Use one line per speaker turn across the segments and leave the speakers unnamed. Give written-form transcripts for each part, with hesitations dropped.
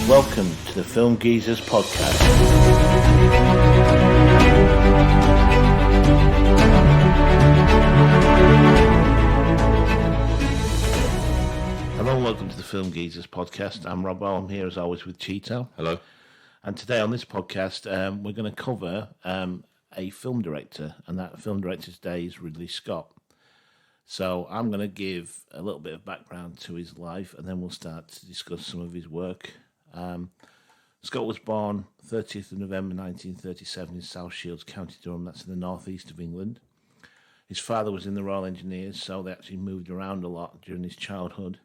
Welcome to the Film Geezers podcast. Hello and welcome to the Film Geezers podcast. I'm Robbo. I'm here as always with Cheeto.
Hello.
And today on this podcast, we're going to cover a film director, and that film director today is Ridley Scott. So I'm going to give a little bit of background to his life, and then we'll start to discuss some of his work. Scott was born 30th of November 1937 in South Shields, County Durham. That's in the northeast of England. His father was in the Royal Engineers, so they actually moved around a lot during his childhood.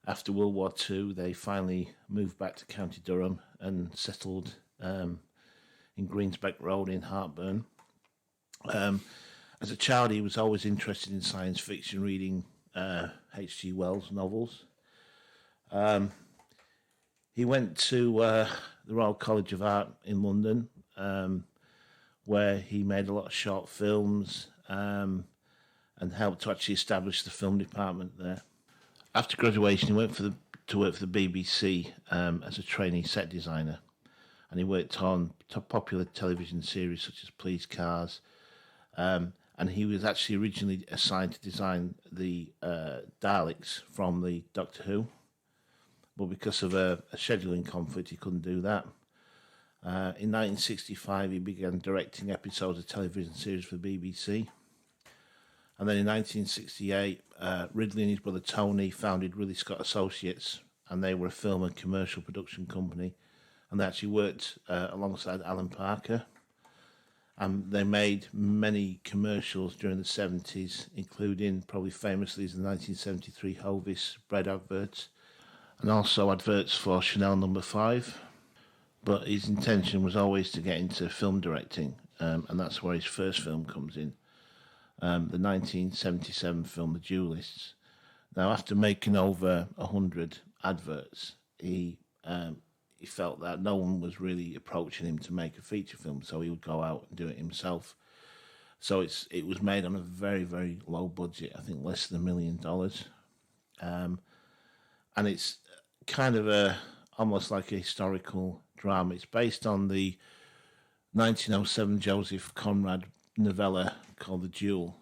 After World War II, they finally moved back to County Durham and settled in Greensbeck Road in Hartburn. As a child, he was always interested in science fiction, reading H.G. Wells novels. He went to the Royal College of Art in London, where he made a lot of short films and helped to actually establish the film department there. After graduation, he went to work for the BBC as a trainee set designer, and he worked on popular television series such as Police Cars. And he was actually originally assigned to design the Daleks from the Doctor Who, but because of a scheduling conflict, he couldn't do that. In 1965, he began directing episodes of television series for the BBC. And then in 1968, Ridley and his brother Tony founded Ridley Scott Associates, and they were a film and commercial production company. And they actually worked alongside Alan Parker. They made many commercials during the 70s, including probably famously the 1973 Hovis bread adverts, and also adverts for Chanel No. 5. But his intention was always to get into film directing, and that's where his first film comes in, the 1977 film The Duelists. Now, after making over 100 adverts, he felt that no one was really approaching him to make a feature film, so he would go out and do it himself. So it was made on a very, very low budget, I think less than $1 million. And it's kind of almost like a historical drama. It's based on the 1907 Joseph Conrad novella called The Duel.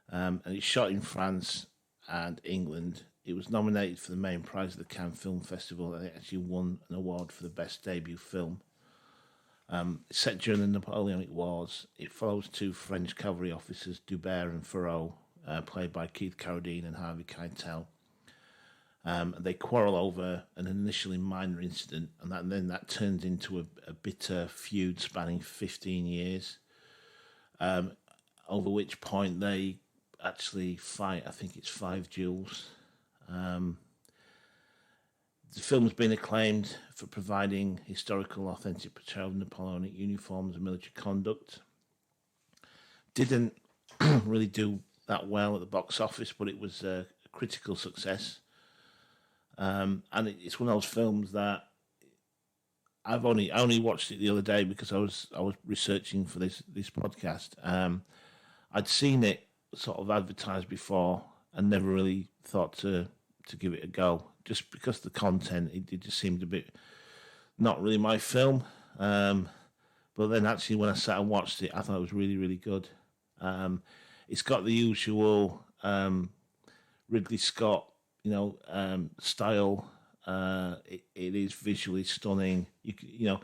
And it's shot in France and England. It was nominated for the main prize of the Cannes Film Festival, and it actually won an award for the best debut film. It's set during the Napoleonic Wars. It follows two French cavalry officers, Dubert and Ferrot, played by Keith Carradine and Harvey Keitel. They quarrel over an initially minor incident, and then that turns into a bitter feud spanning 15 years, over which point they actually fight, I think it's 5 duels. The film's been acclaimed for providing historical, authentic portrayal of Napoleonic uniforms and military conduct. Didn't really do that well at the box office, but it was a critical success. And it's one of those films that I only watched it the other day because I was researching for this podcast. I'd seen it sort of advertised before and never really thought to give it a go, just because the content, it just seemed a bit not really my film. But then actually when I sat and watched it, I thought it was really, really good. It's got the usual Ridley Scott, style. It is visually stunning. You know,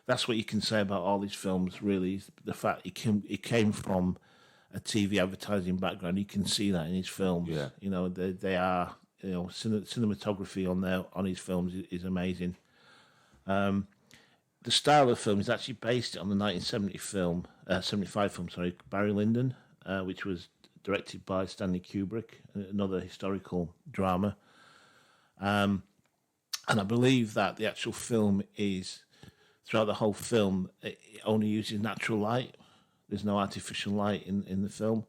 that's what you can say about all these films, really. The fact it came from a TV advertising background. You can see that in his films.
Yeah.
They are, cinematography on his films is amazing. The style of the film is actually based on the 1975 film, Barry Lyndon, which was directed by Stanley Kubrick, another historical drama. And I believe that the actual film is, throughout the whole film, it only uses natural light. There's no artificial light in the film,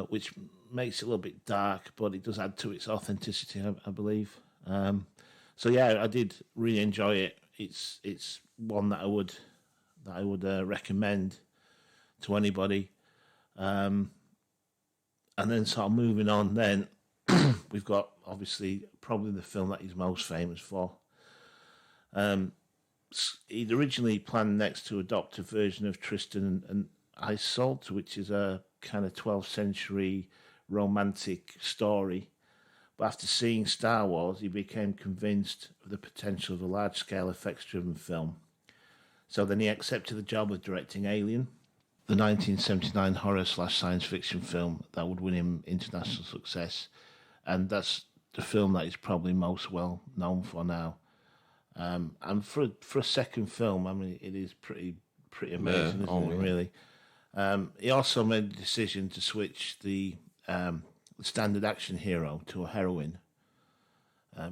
which makes it a little bit dark, but it does add to its authenticity, I believe. So yeah, I did really enjoy it. It's one that I would recommend to anybody. And then sort of moving on, then we've got obviously probably the film that he's most famous for, He'd originally planned next to adopt a version of Tristan and Isolde, which is a kind of 12th century romantic story. But after seeing Star Wars, he became convinced of the potential of a large-scale effects-driven film. So then he accepted the job of directing Alien, the 1979 horror/science fiction film that would win him international success. And that's the film that he's probably most well known for now. And for a second film, I mean, it is pretty amazing, isn't it, really? He also made the decision to switch the standard action hero to a heroine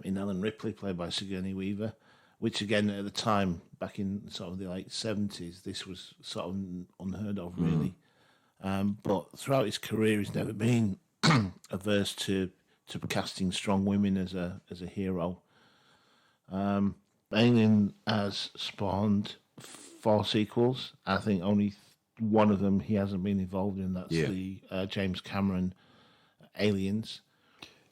in Ellen Ripley, played by Sigourney Weaver, which again at the time, back in sort of the late 70s, this was sort of unheard of, really. But throughout his career, he's never been averse to casting strong women as a hero. Alien has spawned 4 sequels. I think only one of them he hasn't been involved in. That's the James Cameron Aliens.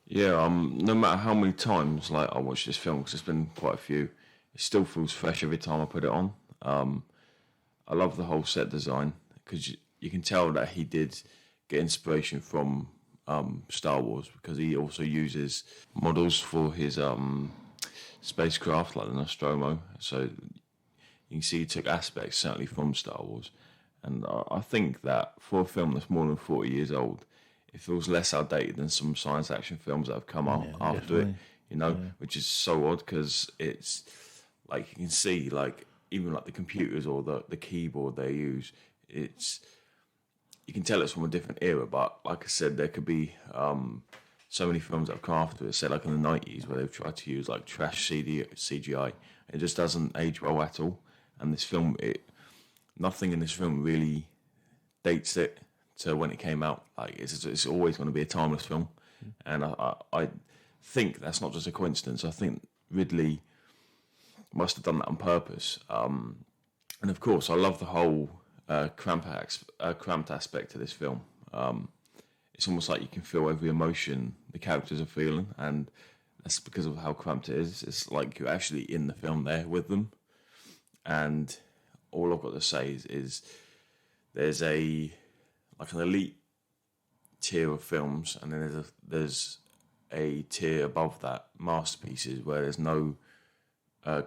Yeah, no matter how many times I watch this film, because it's been quite a few, it still feels fresh every time I put it on. I love the whole set design, because you can tell that he did get inspiration from Star Wars, because he also uses models for his spacecraft, like the Nostromo. So you can see he took aspects certainly from Star Wars. And I think that for a film that's more than 40 years old, it feels less outdated than some science action films that have come out after it, which is so odd, because it's like you can see, like, even like the computers or the keyboard they use, you can tell it's from a different era. But like I said, there could be so many films that have come after it, say like in the 90s, where they've tried to use like trash CGI. It just doesn't age well at all. And this film, nothing in this film really dates it to when it came out. Like it's always going to be a timeless film. And I think that's not just a coincidence. I think Ridley must have done that on purpose. And of course, I love the whole cramped aspect of this film. It's almost like you can feel every emotion the characters are feeling, and that's because of how cramped it is. It's like you're actually in the film there with them. And all I've got to say is there's an elite tier of films, and then there's a tier above that, masterpieces, where there's no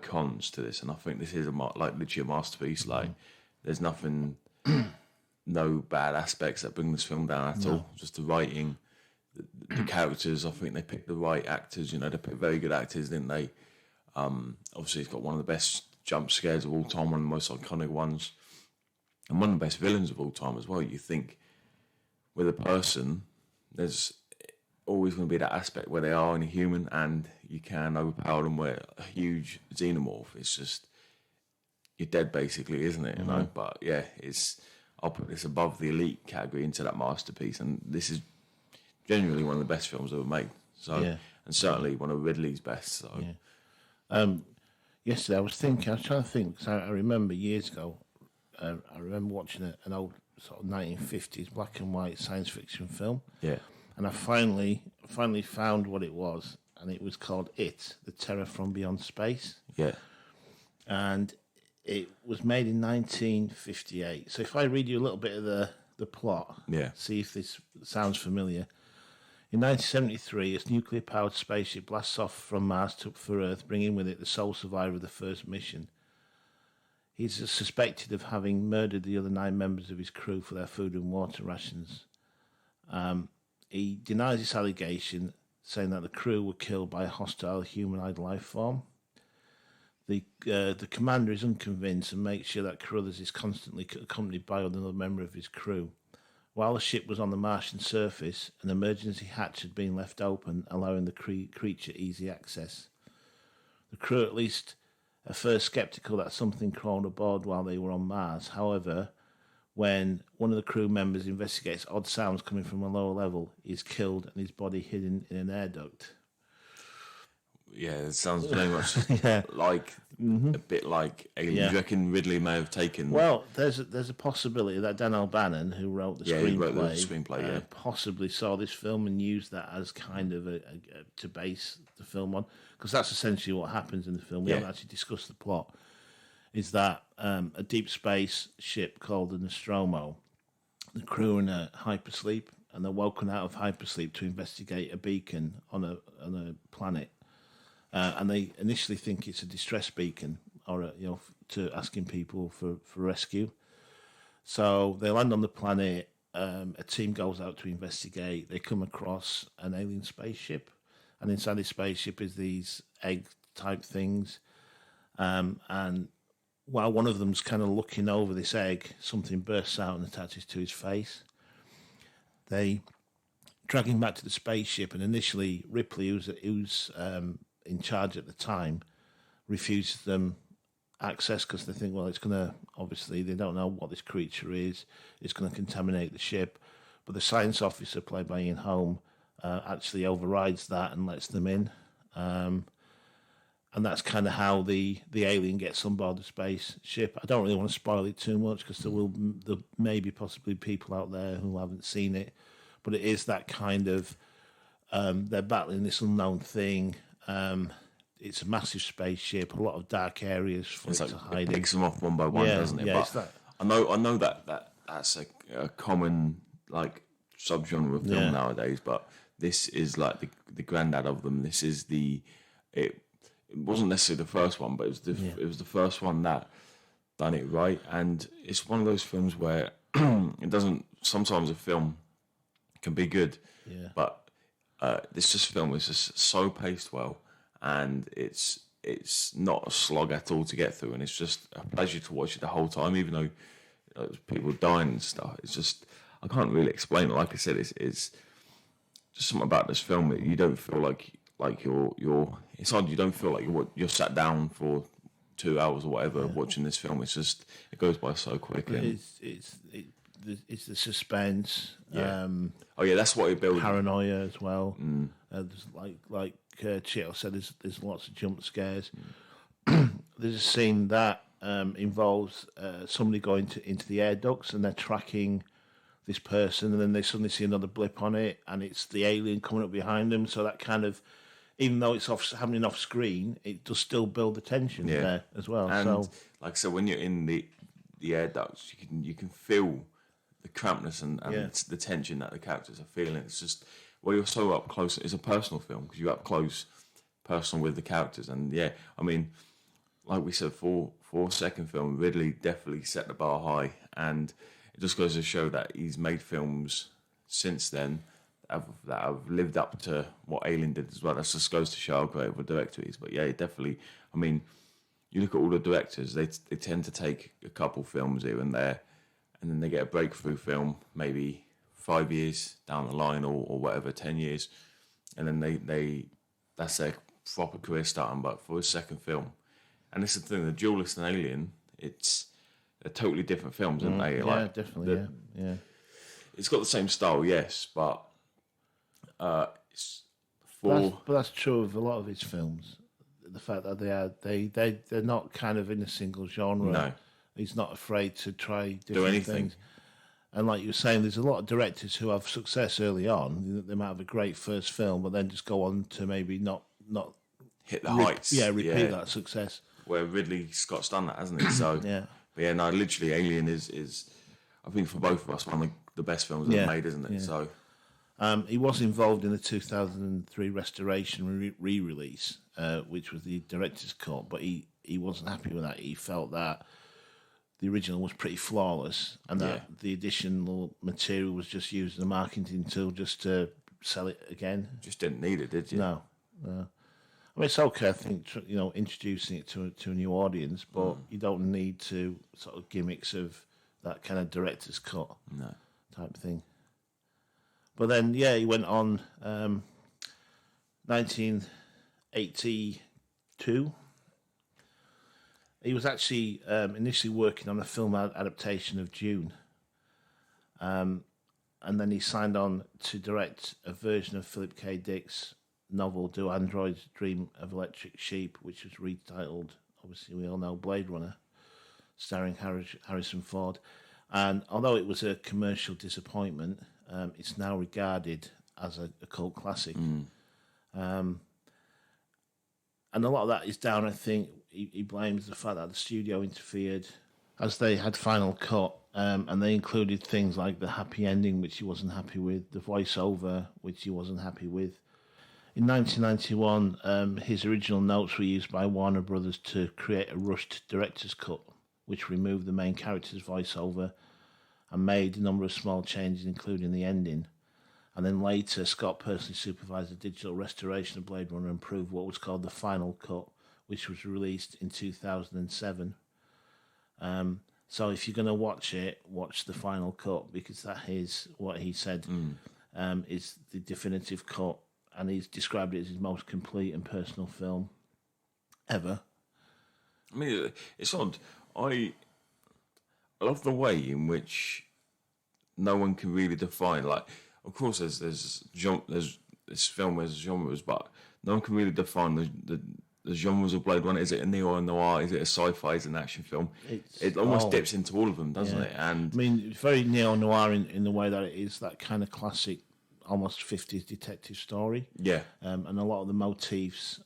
cons to this. And I think this is literally a masterpiece. Like, there's nothing, no bad aspects that bring this film down at all. Just the writing, the characters. I think they picked the right actors. They picked very good actors, didn't they? Obviously, it's got one of the best jump scares of all time, one of the most iconic ones, and one of the best villains of all time as well. You think with a person, there's always going to be that aspect where they are only human, and you can overpower them. Where a huge xenomorph, it's just you're dead basically, isn't it? But yeah, I'll put this above the elite category into that masterpiece, and this is genuinely one of the best films ever made. So, and certainly one of Ridley's best. So,
yesterday I was trying to think, because I remember years ago, I remember watching an old sort of 1950s black and white science fiction film.
Yeah.
And I finally found what it was, and it was called It, The Terror from Beyond Space.
Yeah.
And it was made in 1958. So if I read you a little bit of the plot, see if this sounds familiar. In 1973, a nuclear-powered spaceship blasts off from Mars for Earth, bringing with it the sole survivor of the first mission. He's suspected of having murdered the other 9 members of his crew for their food and water rations. He denies this allegation, saying that the crew were killed by a hostile humanoid life form. The commander is unconvinced and makes sure that Carruthers is constantly accompanied by another member of his crew. While the ship was on the Martian surface, an emergency hatch had been left open, allowing the creature easy access. The crew, at least at first sceptical that something crawled aboard while they were on Mars. However, when one of the crew members investigates odd sounds coming from a lower level, he is killed and his body hidden in an air duct.
Yeah, it sounds very much like a bit like Alien.
Yeah.
Do you reckon Ridley may have taken?
Well, there's a possibility that Dan O'Bannon, who wrote the screenplay,
he wrote the screenplay,
possibly saw this film and used that as kind of to base the film on, because that's essentially what happens in the film. We haven't actually discussed the plot. Is that a deep space ship called the Nostromo? The crew are in a hypersleep, and they're woken out of hypersleep to investigate a beacon on a planet. And they initially think it's a distress beacon, or to asking people for rescue. So they land on the planet. A team goes out to investigate. They come across an alien spaceship, and inside this spaceship is these egg-type things. And while one of them's kind of looking over this egg, something bursts out and attaches to his face. They drag him back to the spaceship, and initially Ripley, who's in charge at the time, refuses them access because they think, well, it's going to, obviously, they don't know what this creature is. It's going to contaminate the ship. But the science officer, played by Ian Holm, actually overrides that and lets them in. And that's kind of how the alien gets on board the spaceship. I don't really want to spoil it too much because there may be possibly people out there who haven't seen it. But it is that kind of, they're battling this unknown thing. It's a massive spaceship, a lot of dark areas for it to hide in.
It picks them off one by one, doesn't it?
Yeah,
but I know that's a common like subgenre of film nowadays. But this is like the granddad of them. This is it wasn't necessarily the first one, but it was the first one that done it right. And it's one of those films where it doesn't. Sometimes a film can be good, but this film is just so paced well, and it's not a slog at all to get through, and it's just a pleasure to watch it the whole time, even though there's people dying and stuff. It's just, I can't really explain it. Like I said, it's just something about this film that you don't feel like you're. It's odd. You don't feel like you're sat down for 2 hours or whatever watching this film. It's just, it goes by so quick.
It's the suspense.
Yeah. That's what it builds.
Paranoia as well. There's like Cheeto said, there's lots of jump scares. There's a scene that involves somebody going into the air ducts, and they're tracking this person, and then they suddenly see another blip on it, and it's the alien coming up behind them. So that kind of, even though it's happening off screen, it does still build the tension there as well.
And
so,
like I said, when you're in the air ducts, you can feel the crampness and the tension that the characters are feeling. It's just, well, you're so up close. It's a personal film because you're up close, personal with the characters. And I mean, like we said, for a second film, Ridley definitely set the bar high, and it just goes to show that he's made films since then that have lived up to what Alien did as well. That just goes to show how great of a director he is. But definitely, I mean, you look at all the directors, they tend to take a couple films here and there, and then they get a breakthrough film maybe 5 years down the line or whatever, 10 years, and then they that's their proper career starting. But for a second film, and this is the thing, the Duelist and Alien, they're totally different films, aren't they?
Yeah, definitely. Yeah.
It's got the same style, yes, but
but that's true of a lot of his films. The fact that they're not kind of in a single genre.
No.
He's not afraid to try different things. And like you were saying, there's a lot of directors who have success early on. They might have a great first film, but then just go on to maybe not
hit the heights.
Repeat that success.
Where Ridley Scott's done that, hasn't he? So but literally, Alien is I think for both of us one of the best films ever made, isn't it? Yeah. So
he was involved in the 2003 restoration re-release, which was the director's cut, but he wasn't happy with that. He felt that the original was pretty flawless, and that the additional material was just used as a marketing tool just to sell it again.
Just didn't need it, did you?
No. I mean, it's okay, I think, introducing it to a new audience, but you don't need to sort of gimmicks of that kind of director's cut type thing. But then, he went on 1982. He was actually initially working on a film adaptation of Dune. And then he signed on to direct a version of Philip K. Dick's novel, Do Androids Dream of Electric Sheep, which was retitled obviously we all know Blade Runner, starring Harrison Ford. And although it was a commercial disappointment, it's now regarded as a cult classic. And a lot of that is down, I think, he blames the fact that the studio interfered as they had Final Cut, and they included things like the happy ending, which he wasn't happy with, the voiceover, which he wasn't happy with. In 1991, his original notes were used by Warner Brothers to create a rushed director's cut, which removed the main character's voiceover and made a number of small changes, including the ending. And then later, Scott personally supervised the digital restoration of Blade Runner and improved what was called the Final Cut, which was released in 2007. So if you're going to watch it, watch the Final Cut, because that is what he said is the definitive cut, and he's described it as his most complete and personal film ever.
I mean, it's odd. I love the way in which no one can really define. Like, of course, there's this film has genres, but no one can really define the genres of Blade Runner. Is it a neo-noir? Is it a sci-fi? Is it an action film? It almost dips into all of them, doesn't it? And
I mean, it's very neo-noir in the way that it is that kind of classic, almost 50s detective story.
Yeah.
And a lot of the motifs,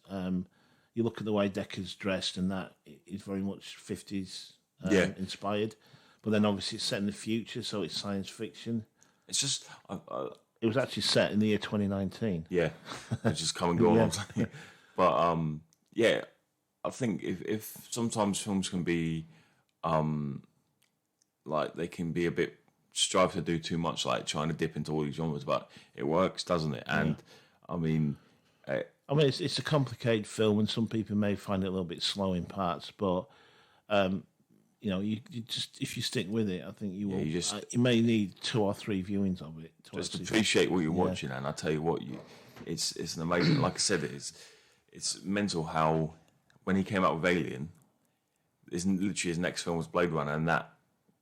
you look at the way Decker's dressed, and that is very much 50s inspired. But then obviously it's set in the future, so it's science fiction.
It's just...
it was actually set in the year 2019.
Yeah, it's just come and go on. But, yeah, I think if sometimes films can be, like, they can be a bit strive to do too much, like trying to dip into all these genres, but it works, doesn't it? And, I mean...
it's a complicated film, and some people may find it a little bit slow in parts, but... you just, if you stick with it, I think you will. You may need 2 or 3 viewings of it to
just appreciate what you're watching. And I tell you what, it's an amazing. Like I said, it's mental how when he came out with Alien, his next film was Blade Runner, and that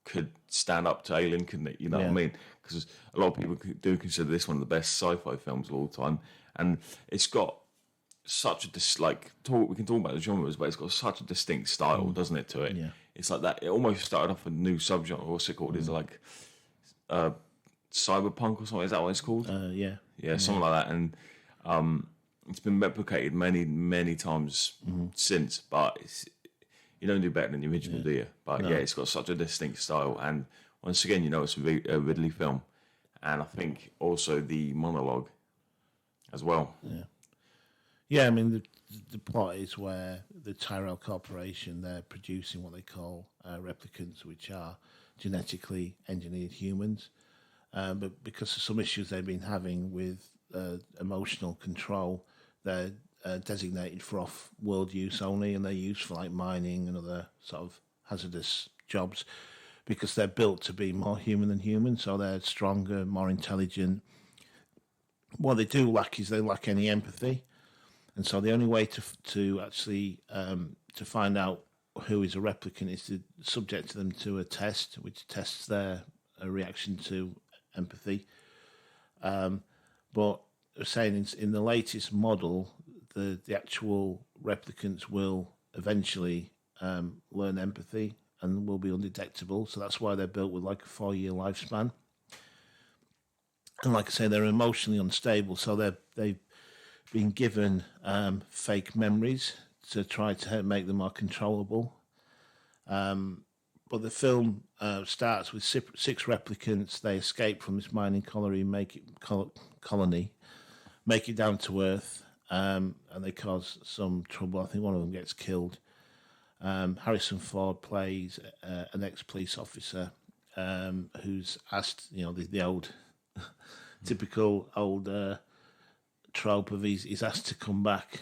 could stand up to Alien, couldn't it? You know what I mean? Because a lot of people do consider this one of the best sci-fi films of all time, and it's got such a we can talk about the genres, but it's got such a distinct style, doesn't it? To it.
Yeah.
It's like that. It almost started off a new subgenre. What's it called? Is it like cyberpunk or something? Is that what it's called?
Yeah,
something like that. And it's been replicated many, many times since. But you don't do better than the original, do you? But it's got such a distinct style. And once again, it's a Ridley film, and I think also the monologue as well.
Yeah, I mean, the plot is where the Tyrell Corporation, they're producing what they call replicants, which are genetically engineered humans. But because of some issues they've been having with emotional control, they're designated for off-world use only, and they're used for like mining and other sort of hazardous jobs because they're built to be more human than human, so they're stronger, more intelligent. What they do lack is they lack any empathy. And so the only way to actually to find out who is a replicant is to subject them to a test, which tests their reaction to empathy. But saying in the latest model, the actual replicants will eventually learn empathy and will be undetectable. So that's why they're built with like a 4-year lifespan. And like I say, they're emotionally unstable, so they've been given fake memories to try to make them more controllable. But the film starts with 6 replicants. They escape from this mining colony, make it down to Earth, and they cause some trouble. I think one of them gets killed. Harrison Ford plays an ex-police officer who's asked, the old, typical old trope of he's asked to come back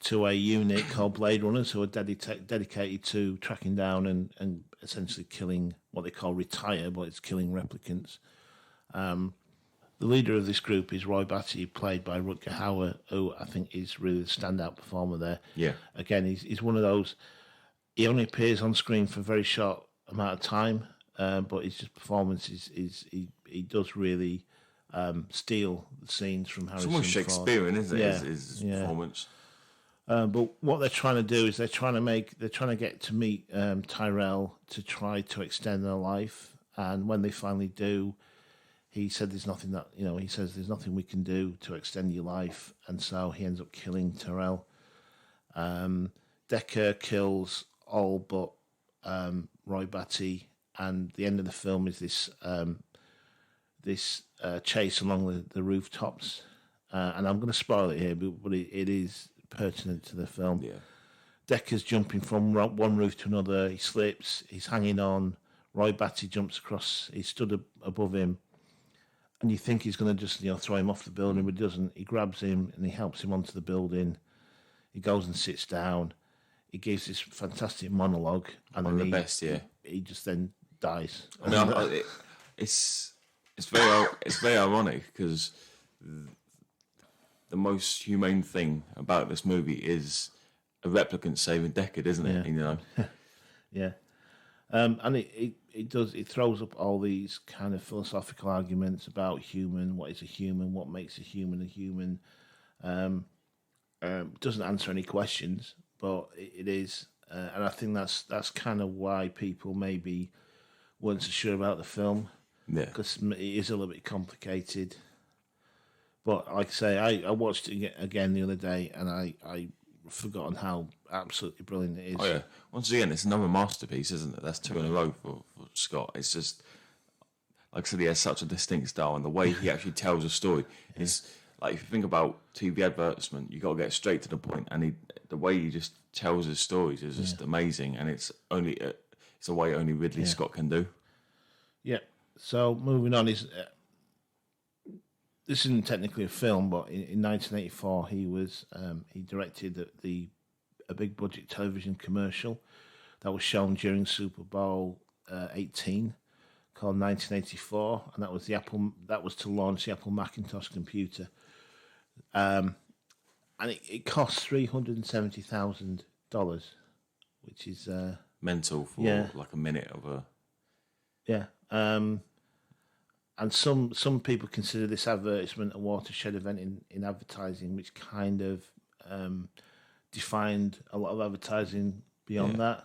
to a unit called Blade Runners, who are dedicated to tracking down and essentially killing what they call retire, but it's killing replicants. The leader of this group is Roy Batty, played by Rutger Hauer, who I think is really the standout performer there.
Yeah.
Again, he's one of those, he only appears on screen for a very short amount of time, but his performance he does really steal the scenes from Harrison Ford.
It's almost Shakespearean, isn't it? His performance.
But what they're trying to do is they're trying to get to meet Tyrell to try to extend their life. And when they finally do, he said there's nothing that he says there's nothing we can do to extend your life, and so he ends up killing Tyrell. Decker kills all but Roy Batty, and the end of the film is this chase along the rooftops. And I'm going to spoil it here, but it is pertinent to the film.
Yeah.
Decker's jumping from one roof to another. He slips. He's hanging on. Roy Batty jumps across. He stood above him, and you think he's going to just throw him off the building, but he doesn't. He grabs him and he helps him onto the building. He goes and sits down. He gives this fantastic monologue, and
One of
then
the best, yeah.
he just then dies.
I mean, it's very ironic because the most humane thing about this movie is a replicant saving Deckard, isn't it?
Yeah. Yeah. And it throws up all these kind of philosophical arguments about human, what is a human, what makes a human a human. Doesn't answer any questions, but it is, and I think that's kind of why people maybe weren't so sure about the film.
Yeah,
because it is a little bit complicated. But like I say, I watched it again the other day, and I forgotten how absolutely brilliant it is.
Oh yeah. Once again, it's another masterpiece, isn't it? That's 2 in a row for Scott. It's just, like I said, he has such a distinct style, and the way he actually tells a story is like, if you think about TV advertisement, you got to get straight to the point, and the way he just tells his stories is just amazing, and it's a way only Ridley Scott can do.
Yeah. So moving on is. This isn't technically a film, but in 1984 he directed a big budget television commercial that was shown during Super Bowl 18 called 1984, and that was to launch the Apple Macintosh computer, and it cost $370,000, which is
mental for like a minute of a
And some people consider this advertisement a watershed event in advertising, which kind of defined a lot of advertising beyond that.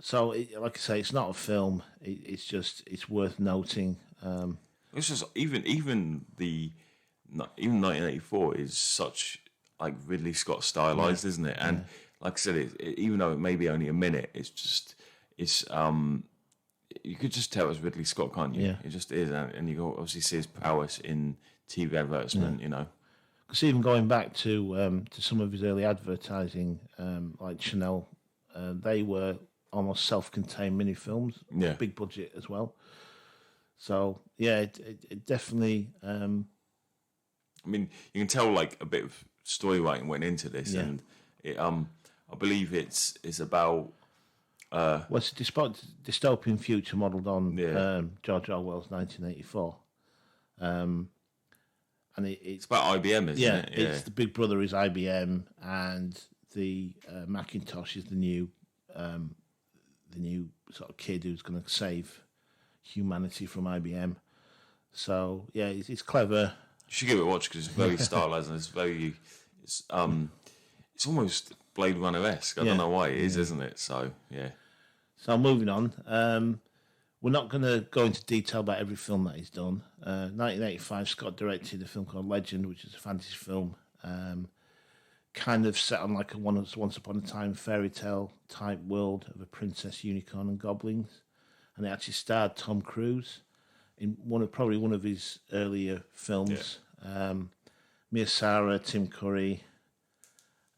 So, like I say, it's not a film. It's worth noting.
It's just even 1984 is such like Ridley Scott stylized, isn't it? And like I said, even though it may be only a minute, it's you could just tell it's Ridley Scott, can't you?
Yeah.
It just is, and you can obviously see his prowess in TV advertisement,
Because even going back to some of his early advertising, like Chanel, they were almost self-contained mini-films, big budget as well. So, yeah, it definitely...
I mean, you can tell like a bit of story writing went into this, and it, I believe it's about...
well, it's a dystopian future modelled on George Orwell's 1984. And it's
about IBM, isn't it? Yeah,
it's the big brother is IBM, and the Macintosh is the new sort of kid who's going to save humanity from IBM. So yeah, it's clever.
You should give it a watch because it's very stylized and it's almost Blade Runner-esque. I don't know why it is, isn't it? So yeah.
So moving on, we're not going to go into detail about every film that he's done. 1985, Scott directed a film called Legend, which is a fantasy film, kind of set on like a once upon a time fairy tale type world of a princess, unicorn, and goblins, and it actually starred Tom Cruise in probably one of his earlier films. Mia Sara, Tim Curry.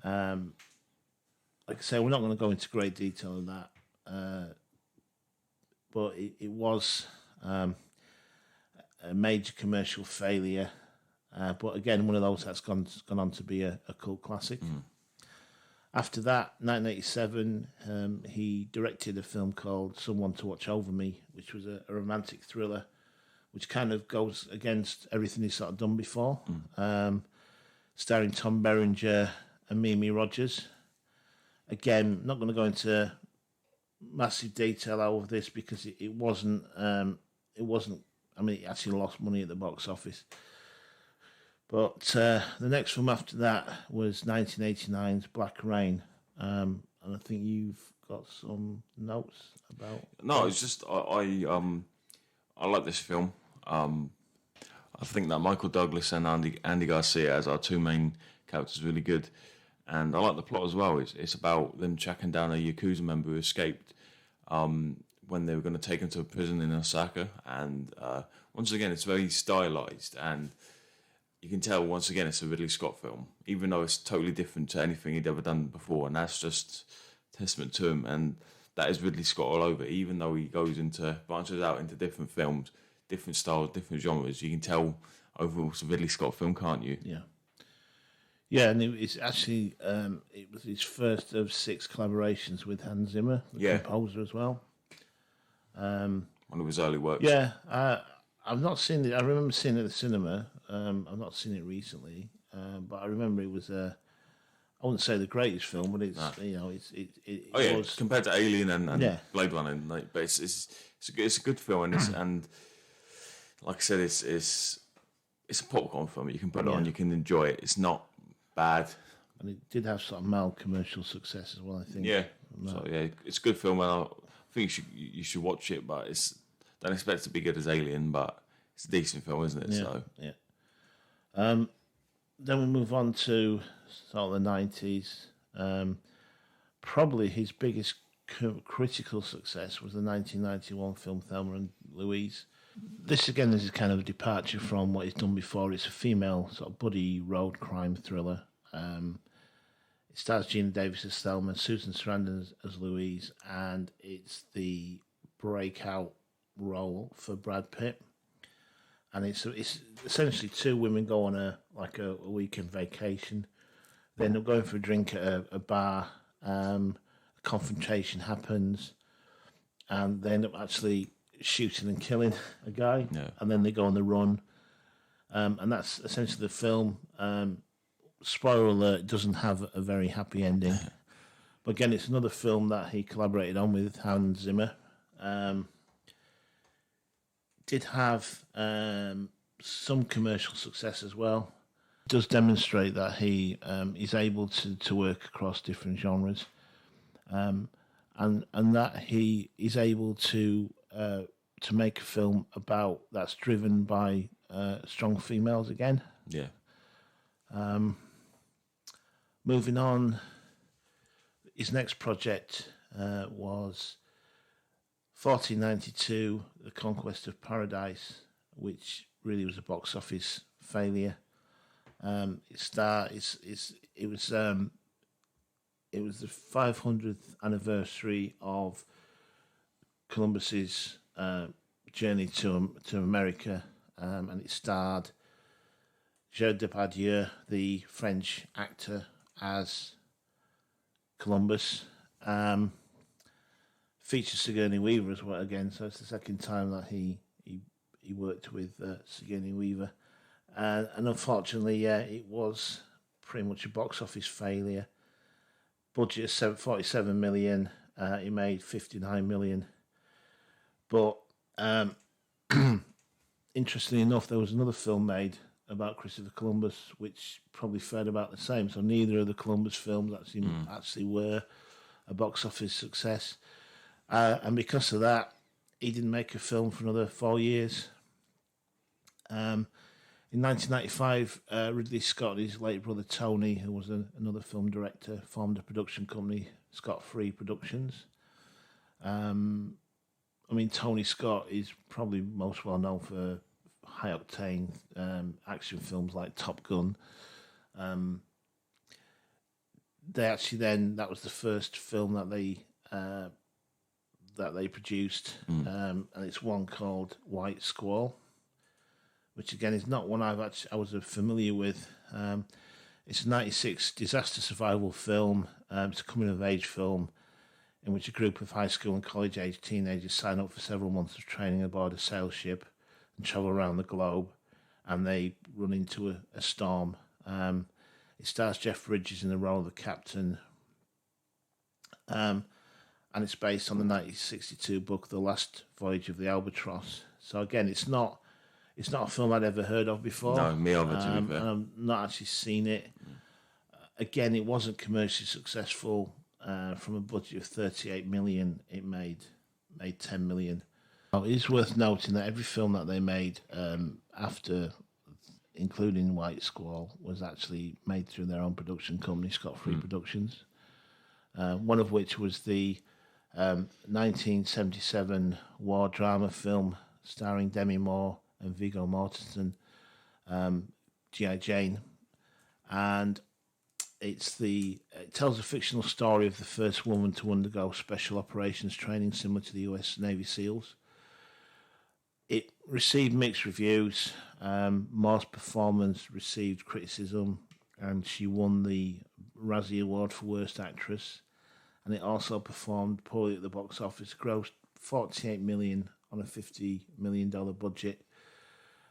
Like I say, we're not going to go into great detail on that. But it was a major commercial failure. But again, one of those that's gone on to be a cult classic. After that, 1987, he directed a film called Someone to Watch Over Me, which was a romantic thriller, which kind of goes against everything he's sort of done before. Starring Tom Berenger and Mimi Rogers. Again, not going to go into massive detail over this because it wasn't. I mean, it actually lost money at the box office. But the next film after that was 1989's Black Rain, and I think you've got some notes about.
No, it's just I like this film. I think that Michael Douglas and Andy Garcia as our two main characters really good, and I like the plot as well. It's about them tracking down a Yakuza member who escaped when they were going to take him to a prison in Osaka, and once again it's very stylized, and you can tell once again it's a Ridley Scott film, even though it's totally different to anything he'd ever done before, and that's just testament to him. And that is Ridley Scott all over. Even though he branches out into different films, different styles, different genres, you can tell overall it's a Ridley Scott film, can't you?
Yeah. Yeah, and it's actually it was his first of 6 collaborations with Hans Zimmer, the composer as well.
One of his early works.
Yeah, I've not seen it. I remember seeing it at the cinema. I've not seen it recently, but I remember it was I wouldn't say the greatest film, but it's it was
compared to Alien and Blade Runner, but it's a good film, and and like I said, it's a popcorn film. You can put it on, you can enjoy it. It's not bad,
and it did have sort of mild commercial success as well, I think.
Yeah, so it's a good film, and I think you should watch it, but don't expect it to be good as Alien, but it's a decent film, isn't it?
Yeah,
so
yeah. Then we move on to sort of the 90s. Probably his biggest critical success was the 1991 film Thelma and Louise. This again is kind of a departure from what he's done before. It's a female sort of buddy road crime thriller. It stars Gina Davis as Thelma, Susan Sarandon as Louise, and it's the breakout role for Brad Pitt. And it's essentially 2 women go on a weekend vacation. They end up going for a drink at a bar. A confrontation happens, and they end up actually shooting and killing a guy.
Yeah.
And then they go on the run. And that's essentially the film. Spoiler alert, it doesn't have a very happy ending. But again, it's another film that he collaborated on with Hans Zimmer. Did have some commercial success as well. It does demonstrate that he is able to work across different genres, and that he is able to make a film that's driven by strong females again.
Yeah.
Moving on, his next project was 1492, The Conquest of Paradise, which really was a box office failure. It was the 500th anniversary of Columbus's journey to America, and it starred Gerard Depardieu, the French actor, as Columbus. Features Sigourney Weaver as well again, so it's the second time that he worked with Sigourney Weaver, and unfortunately, it was pretty much a box office failure. Budget of 47 million, he made 59 million. But interestingly enough, there was another film made about Christopher Columbus, which probably fared about the same. So neither of the Columbus films actually were a box office success. And because of that, he didn't make a film for another 4 years. In 1995, Ridley Scott, his late brother Tony, who was another film director, formed a production company, Scott Free Productions. Tony Scott is probably most well known for high-octane action films like Top Gun. That was the first film that they produced, and it's one called White Squall, which again is not one I was familiar with. It's a 1996 disaster survival film. It's a coming-of-age film in which a group of high school and college-age teenagers sign up for several months of training aboard a sail ship and travel around the globe, and they run into a storm. It stars Jeff Bridges in the role of the captain, and it's based on the 1962 book The Last Voyage of the Albatross. So again, it's not It's not a film I'd ever heard of before.
No, me either, to be
and
fair.
I've not actually seen it. Again, it wasn't commercially successful. From a budget of 38 million, it made 10 million. It is worth noting that every film that they made after, including White Squall, was actually made through their own production company, Scott Free Productions. One of which was the 1977 war drama film starring Demi Moore and Viggo Mortensen, G.I. Jane, and it tells a fictional story of the first woman to undergo special operations training similar to the US Navy SEALs. It received mixed reviews. Moore's performance received criticism, and she won the Razzie Award for Worst Actress. And it also performed poorly at the box office, grossed $48 million on a $50 million budget.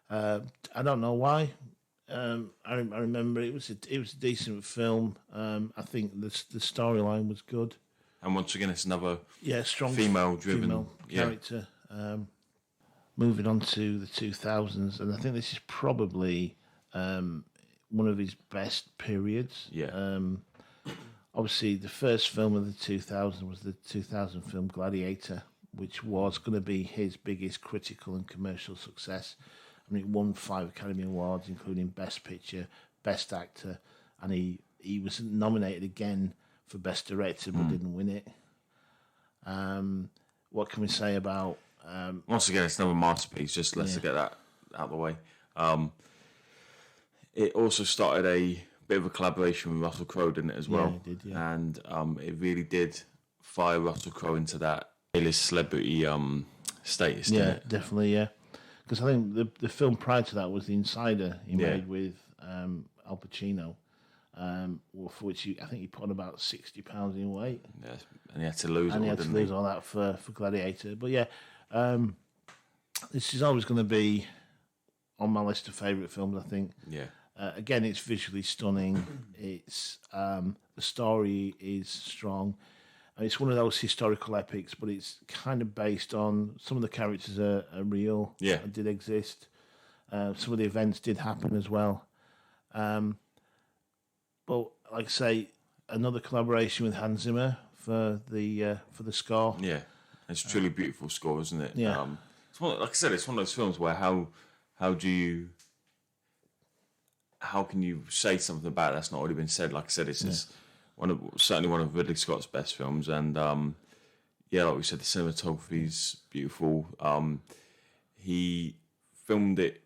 I don't know why. I remember it was a decent film. I think the storyline was good.
And once again, it's another
strong
female-driven
character. Moving on to the 2000s, and I think this is probably one of his best periods.
Yeah.
Obviously, the first film of the 2000s was the 2000 film Gladiator, which was going to be his biggest critical and commercial success. I mean, it won 5 Academy Awards, including Best Picture, Best Actor, and he was nominated again for Best Director, but didn't win it. What can we say about...
Once again, it's another masterpiece, just let's get that out of the way. It also started a bit of a collaboration with Russell Crowe, didn't it, as well?
Yeah, it did, yeah.
And it really did fire Russell Crowe into that A-list celebrity status, didn't it?
Definitely, yeah. Because I think the film prior to that was The Insider he made with Al Pacino, for which I think he put on about 60 pounds in weight.
Yeah, and he had to lose
and
all,
he had to
didn't
lose all that for Gladiator. But yeah, this is always going to be on my list of favourite films, I think.
Yeah.
Again, it's visually stunning. It's the story is strong. It's one of those historical epics, but it's kind of based on some of the characters are real.
Yeah,
did exist. Some of the events did happen as well. But like I say, another collaboration with Hans Zimmer for the score.
Yeah, it's a truly beautiful score, isn't it?
Yeah.
It's one, like I said, it's one of those films where how can you say something about it that's not already been said? Like I said, it's just certainly one of Ridley Scott's best films, and like we said, the cinematography is beautiful. He filmed it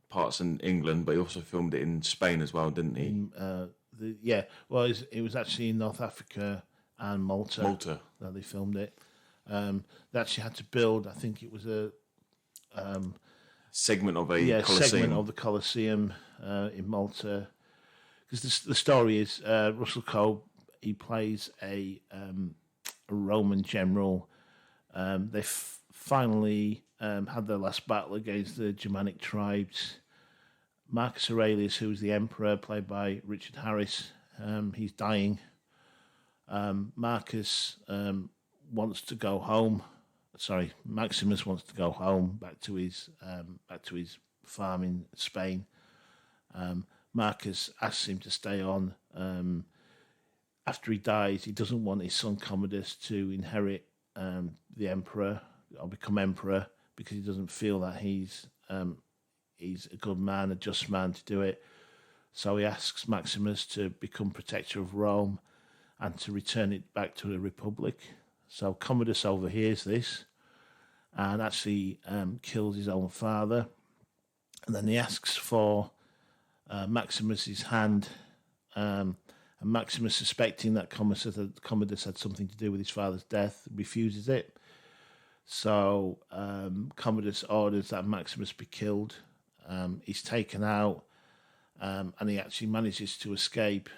parts in England, but he also filmed it in Spain as well, didn't he?
Well, it was actually in North Africa and Malta that they filmed it. They actually had to build, I think it was a
segment of a Colosseum.
Segment of the Colosseum in Malta. Because the story is Russell Crowe, he plays a Roman general. They finally had their last battle against the Germanic tribes. Marcus Aurelius, who was the emperor, played by Richard Harris, he's dying. Maximus wants to go home back to his farm in Spain. Marcus asks him to stay on. After he dies, he doesn't want his son Commodus to inherit the emperor or become emperor because he doesn't feel that he's a good man, a just man to do it. So he asks Maximus to become protector of Rome and to return it back to the Republic. So Commodus overhears this and actually kills his own father. And then he asks for Maximus's hand, and Maximus, suspecting that Commodus had something to do with his father's death, refuses it. So Commodus orders that Maximus be killed. He's taken out, and he actually manages to escape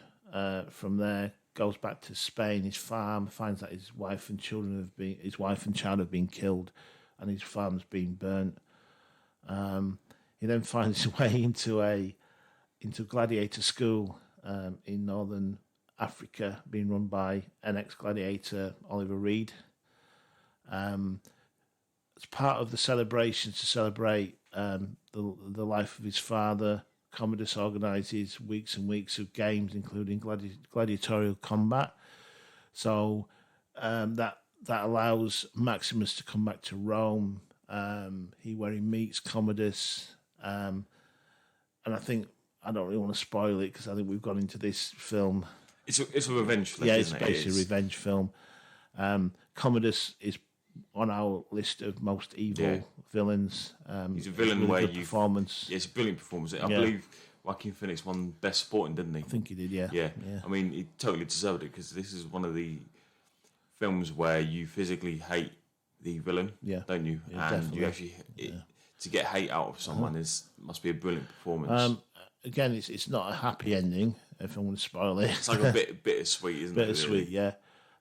from there. Goes back to Spain, his farm, finds that his wife and child have been killed, and his farm's been burnt. He then finds his way into gladiator school in northern Africa, being run by an ex-gladiator, Oliver Reed. As part of the celebrations to celebrate the life of his father. Commodus organises weeks and weeks of games, including gladiatorial combat. So that allows Maximus to come back to Rome. Where he meets Commodus, and I think I don't really want to spoil it because I think we've gone into this film.
It's a revenge flick,
yeah,
isn't
it's basically a revenge film. Commodus is on our list of most evil villains.
He's a villain
really
where
good performance.
Yeah, it's a brilliant performance. I believe Joaquin Phoenix won Best Supporting, didn't he?
I think he did. Yeah.
I mean, he totally deserved it because this is one of the films where you physically hate the villain, don't you?
Yeah,
and you actually to get hate out of someone must be a brilliant performance.
Again, it's not a happy ending. If I want to spoil it,
it's like a bit bittersweet, isn't it?
Bittersweet, yeah.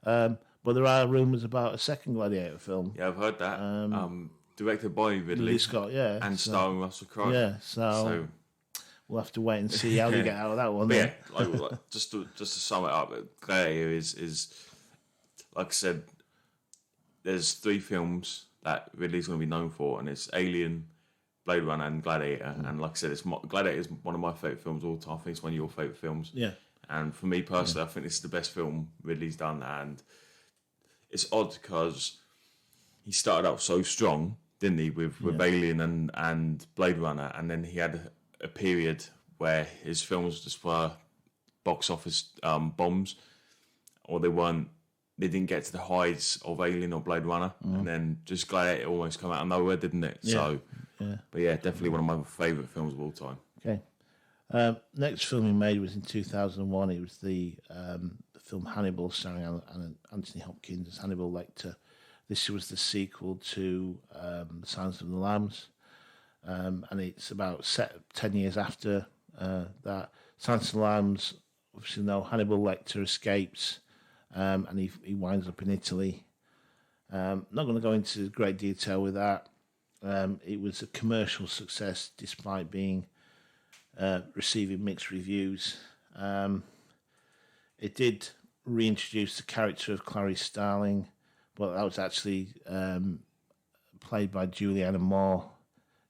But there are rumours about a second Gladiator film.
Yeah, I've heard that. Directed by Ridley
Scott,
and starring Russell Crowe.
Yeah, so we'll have to wait and see how they get out of that one.
But yeah, just to sum it up, Gladiator is like I said. There's 3 films that Ridley's going to be known for, and it's Alien, Blade Runner, and Gladiator. And like I said, Gladiator is one of my favourite films of all time. I think it's one of your favourite films.
Yeah.
And for me personally, I think this is the best film Ridley's done. And it's odd because he started out so strong, didn't he, with Alien and Blade Runner, and then he had a period where his films just were box office bombs, or they didn't get to the highs of Alien or Blade Runner, and then just Gladiator almost come out of nowhere, didn't it?
Yeah.
But yeah, definitely one of my favourite films of all time.
Okay. Next film he made was in 2001. It was the film Hannibal, starring Anthony Hopkins as Hannibal Lecter. This was the sequel to The Silence of the Lambs, and it's about set 10 years after that. Silence of the Lambs, obviously, Hannibal Lecter escapes. And he winds up in Italy. Not going to go into great detail with that. It was a commercial success despite being receiving mixed reviews. It did reintroduce the character of Clarice Starling, but that was actually played by Julianne Moore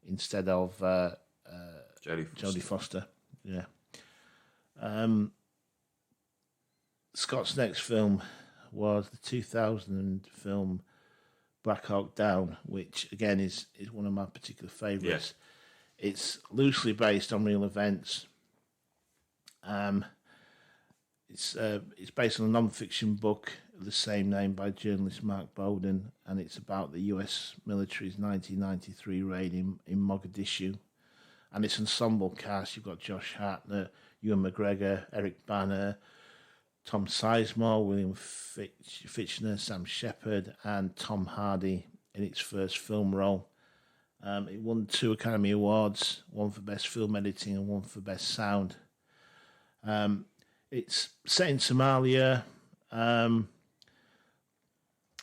instead of Jodie Foster. Yeah. Scott's next film was the 2000 film Black Hawk Down, which again is one of my particular favourites. Yeah. It's loosely based on real events. It's based on a non-fiction book of the same name by journalist Mark Bowden, and it's about the US military's 1993 raid in Mogadishu. And it's an ensemble cast. You've got Josh Hartnett, Ewan McGregor, Eric Bana, Tom Sizemore, William Fichtner, Sam Shepard, and Tom Hardy in its first film role. It won 2 Academy Awards, one for Best Film Editing and one for Best Sound. It's set in Somalia,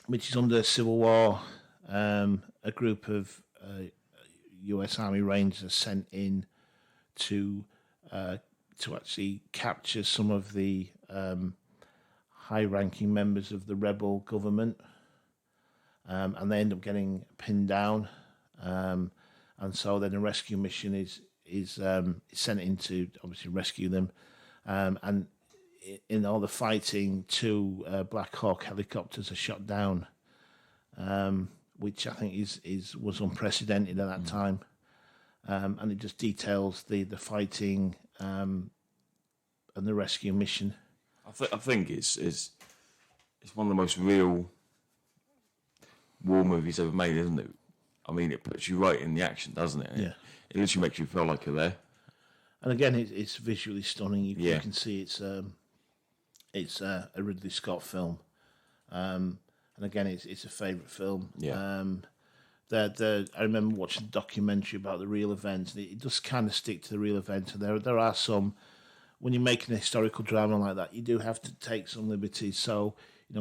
which is under civil war. A group of US Army Rangers are sent in to actually capture some of the high-ranking members of the rebel government, and they end up getting pinned down, and so then a rescue mission is sent in to obviously rescue them, and in all the fighting, 2 Black Hawk helicopters are shot down, which I think was unprecedented at that time, and it just details the fighting. And the rescue mission.
I think it's one of the most real war movies ever made, isn't it? I mean, it puts you right in the action, doesn't it?
Yeah.
It literally makes you feel like you're there.
And again, it's visually stunning. You can see it's a Ridley Scott film, and again, it's a favourite film.
Yeah.
I remember watching a documentary about the real events, and it does kind of stick to the real events. And there are some, when you're making a historical drama like that, you do have to take some liberties. So,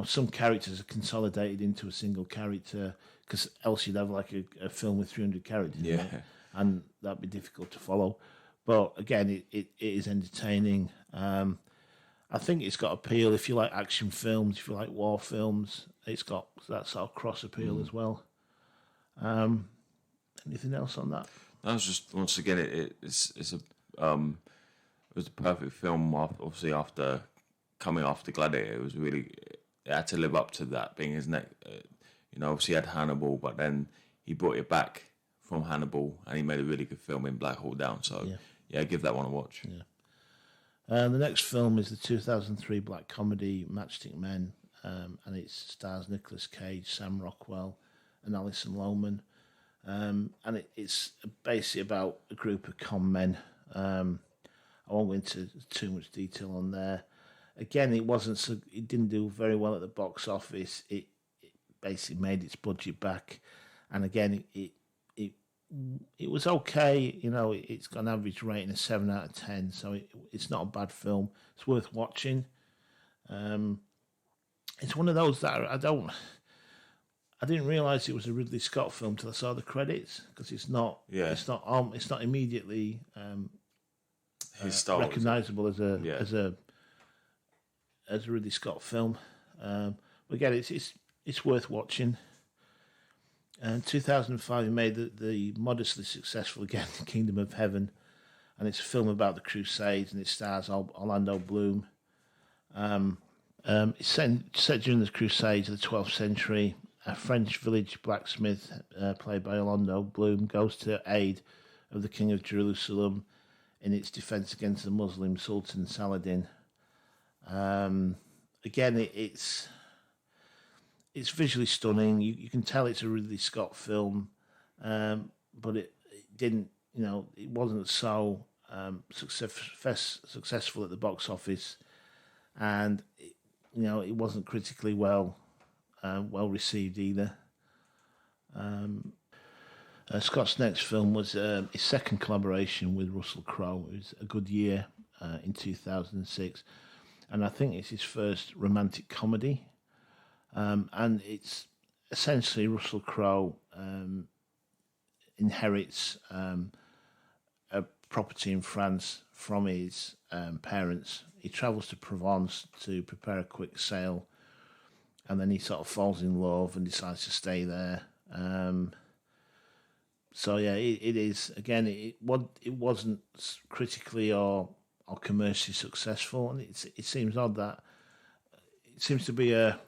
some characters are consolidated into a single character, because else you'd have like a film with 300 characters.
Yeah.
And that'd be difficult to follow. But again, it is entertaining. I think it's got appeal if you like action films, if you like war films. It's got that sort of cross appeal as well. Anything else on that?
That was just once again it's a it was a perfect film. Obviously, after coming after Gladiator, it was really it had to live up to that being his next. Obviously he had Hannibal, but then he brought it back from Hannibal, and he made a really good film in Black Hawk Down. So yeah, give that one a watch.
Yeah. The next film is the 2003 black comedy Matchstick Men, and it stars Nicolas Cage, Sam Rockwell, and Alison Lohman. And it's basically about a group of con men. I won't go into too much detail on there. Again, it didn't do very well at the box office. It basically made its budget back, and again, it was okay. It's got an average rating of 7 out of 10, so it's not a bad film. It's worth watching. It's one of those that I didn't realise it was a Ridley Scott film till I saw the credits, because it's not. Yeah. It's not immediately
his style
recognisable as a Ridley Scott film. But again, it's worth watching. In 2005, he made the modestly successful again Kingdom of Heaven, and it's a film about the Crusades, and it stars Orlando Bloom. It's set during the Crusades of the 12th century. A French village blacksmith, played by Orlando Bloom, goes to aid of the King of Jerusalem in its defence against the Muslim Sultan Saladin. Again, it's visually stunning. You can tell it's a Ridley Scott film, but it didn't. It wasn't so successful at the box office, and it wasn't critically well received either. Scott's next film was his second collaboration with Russell Crowe. It was A Good Year in 2006, and I think it's his first romantic comedy. And it's essentially Russell Crowe inherits a property in France from his parents. He travels to Provence to prepare a quick sale, and then he sort of falls in love and decides to stay there. So yeah, it is. Again, it wasn't critically or commercially successful, and it seems odd that it seems to be a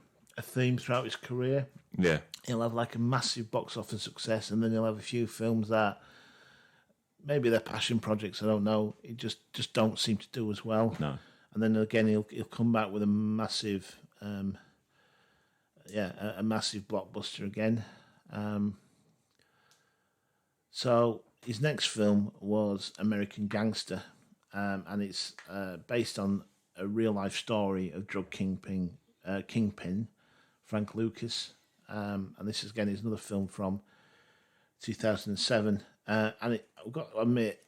theme throughout his career.
Yeah,
he'll have like a massive box office success, and then he'll have a few films that maybe they're passion projects. I don't know. It just don't seem to do as well.
No,
and then again he'll come back with a massive, a massive blockbuster again. So his next film was American Gangster, and it's based on a real life story of drug kingpin Frank Lucas, and this is another film from 2007, and I've got to admit,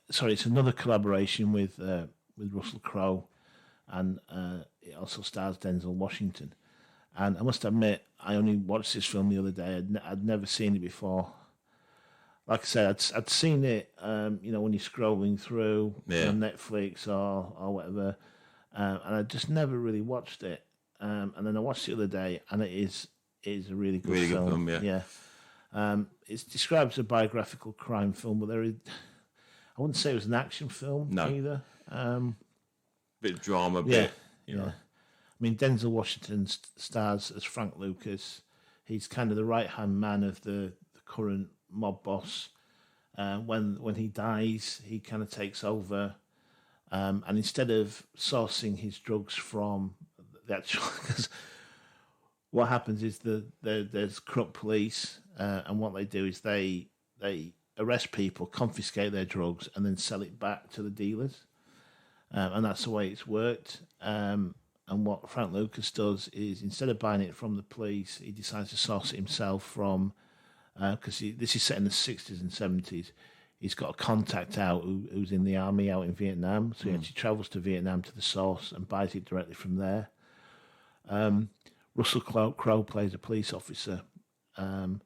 it's another collaboration with Russell Crowe, and it also stars Denzel Washington. And I must admit, I only watched this film the other day. I'd never seen it before. Like I said, I'd seen it, when you're scrolling through on Netflix or whatever, and I just never really watched it. And then I watched it the other day, and it is a really good film.
Good film,
yeah. It's described as a biographical crime film, but I wouldn't say it was an action film either.
Bit of drama,
yeah. I mean, Denzel Washington stars as Frank Lucas. He's kind of the right-hand man of the current mob boss. When he dies, he kind of takes over, and instead of sourcing his drugs from the actual, because what happens is there's corrupt police, and what they do is they arrest people, confiscate their drugs, and then sell it back to the dealers, and that's the way it's worked. And what Frank Lucas does is, instead of buying it from the police, he decides to source it himself from, because this is set in the 60s and 70s. He's got a contact out who's in the army out in Vietnam, so he actually travels to Vietnam to the source and buys it directly from there. Russell Crowe plays a police officer. Him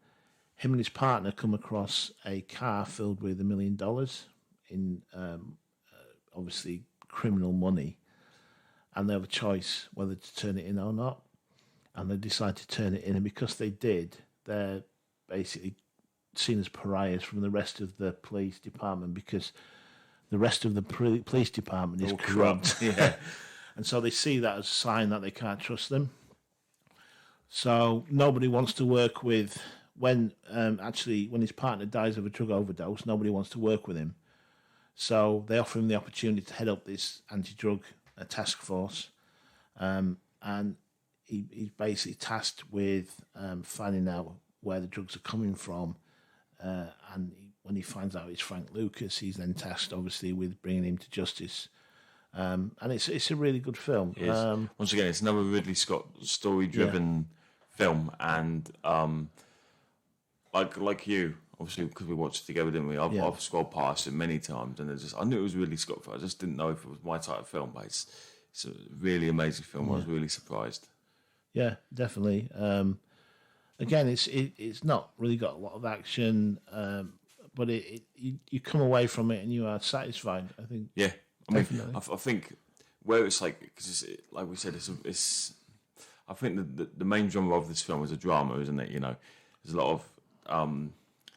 and his partner come across a car filled with $1 million in obviously criminal money, and they have a choice whether to turn it in or not. And they decide to turn it in, and because they did, they're basically seen as pariahs from the rest of the police department because the rest of the police department is corrupt.
Yeah.
And so they see that as a sign that they can't trust them. So nobody wants to work with, when his partner dies of a drug overdose, nobody wants to work with him. So they offer him the opportunity to head up this anti-drug task force. And he's basically tasked with finding out where the drugs are coming from. When he finds out it's Frank Lucas, he's then tasked, obviously, with bringing him to justice. And it's a really good film.
Once again, it's another Ridley Scott story-driven film, and like you, obviously, because we watched it together, didn't we? I've scrolled past it many times, and I knew it was Ridley Scott. I just didn't know if it was my type of film, but it's a really amazing film. I was really surprised.
Yeah, definitely. Again, it's not really got a lot of action, but you come away from it and you are satisfied. I think.
Yeah, I think where it's like, because like we said, it's. I think the main genre of this film is a drama, isn't it? You know, there's a lot of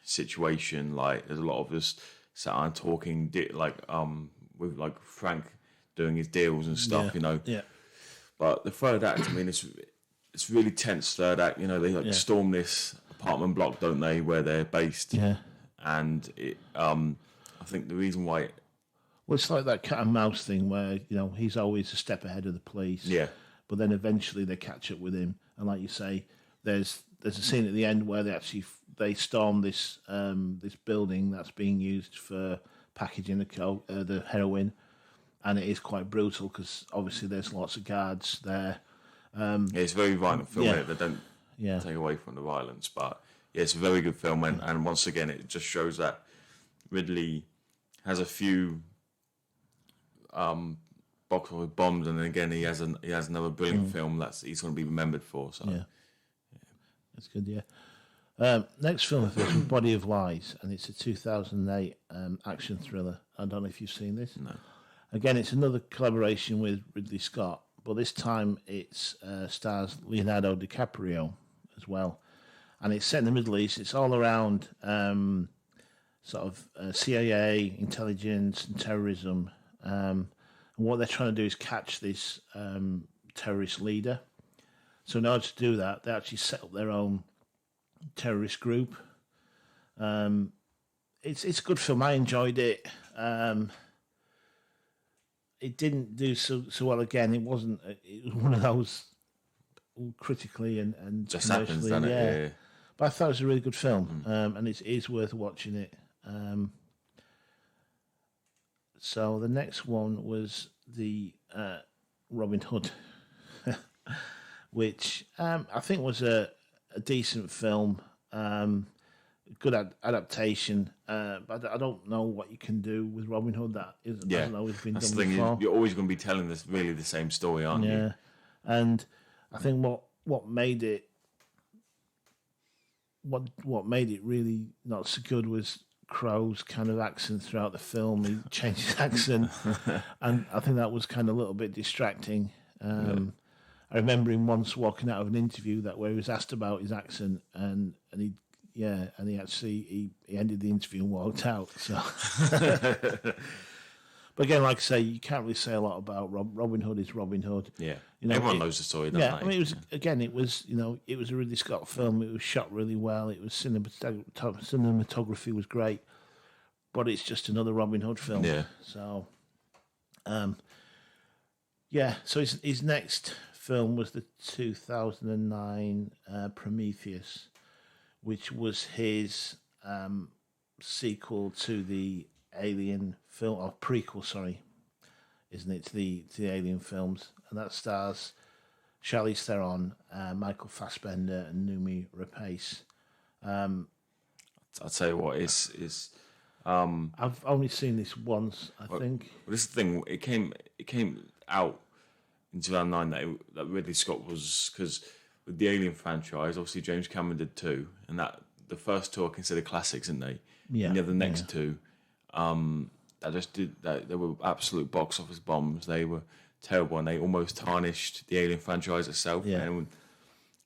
situation, like there's a lot of just sat and talking, with like Frank doing his deals and stuff. You know. Yeah. But the third act, I mean, it's really tense. Third act, you know, they storm this apartment block, don't they, where they're based? Yeah. And I think the reason why.
Well, it's like that cat and mouse thing where, he's always a step ahead of the police. Yeah. But then eventually they catch up with him, and like you say, there's a scene at the end where they storm this this building that's being used for packaging the heroin, and it is quite brutal because obviously there's lots of guards there.
It's a very violent film. They don't take away from the violence, but it's a very good film, and once again, it just shows that Ridley has a few box with bombs, and then again he has another brilliant film that he's going to be remembered for. So
that's good. Yeah. Next film of this, Body of Lies, and it's a 2008 action thriller. I don't know if you've seen this.
No.
Again, it's another collaboration with Ridley Scott, but this time it stars Leonardo DiCaprio as well, and it's set in the Middle East. It's all around CIA, intelligence, and terrorism. And what they're trying to do is catch this terrorist leader. So in order to do that, they actually set up their own terrorist group. It's a good film. I enjoyed it. It didn't do so well. Again, it was one of those critically and
just happens, doesn't it? Yeah.
But I thought it was a really good film, and it is worth watching it. So the next one was the Robin Hood, which I think was a decent film, good adaptation, but I don't know what you can do with Robin Hood that hasn't always been done before.
You're always going to be telling this really the same story, aren't you?
Yeah, and I think what made it really not so good was Crow's kind of accent throughout the film. He changed his accent, and I think that was kind of a little bit distracting. I remember him once walking out of an interview where he was asked about his accent, and he ended the interview and walked out. So, but again, like I say, you can't really say a lot about Robin Hood. Is Robin Hood?
Yeah, everyone knows the story, doesn't they?
I mean, it was a Ridley Scott film. It was shot really well. It was cinematography was great, but it's just another Robin Hood film.
Yeah.
So, So his next film was the 2009 Prometheus, which was his sequel to the Alien film, or prequel, sorry, isn't it, to the Alien films, and that stars Charlize Theron, Michael Fassbender, and Noomi Rapace.
I'll tell you what, is
I've only seen this once, I think.
Well, this is the thing. It came out in 2009 that Ridley Scott was, because with the Alien franchise, obviously James Cameron did two, and that the first two are considered classics, aren't they? Yeah. And the other next two, that just did that. They were absolute box office bombs. They were terrible, and they almost tarnished the Alien franchise itself. Yeah. And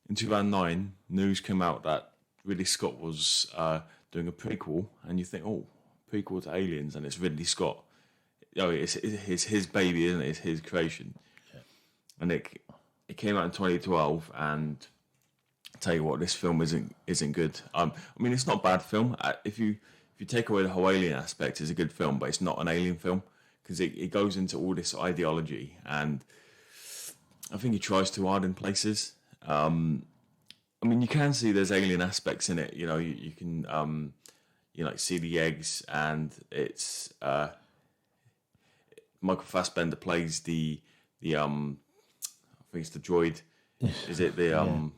in 2009, news came out that Ridley Scott was doing a prequel, and you think, oh, prequel to Aliens, and it's Ridley Scott. It's his baby, isn't it? It's his creation. Yeah. And it came out in 2012, and I tell you what, this film isn't good. I mean, it's not a bad film. If you take away the whole alien aspect, it's a good film, but it's not an alien film because it goes into all this ideology, and I think he tries too hard in places. I mean, you can see there's alien aspects in it. You can see the eggs, and it's Michael Fassbender plays the I think it's the droid. Is it the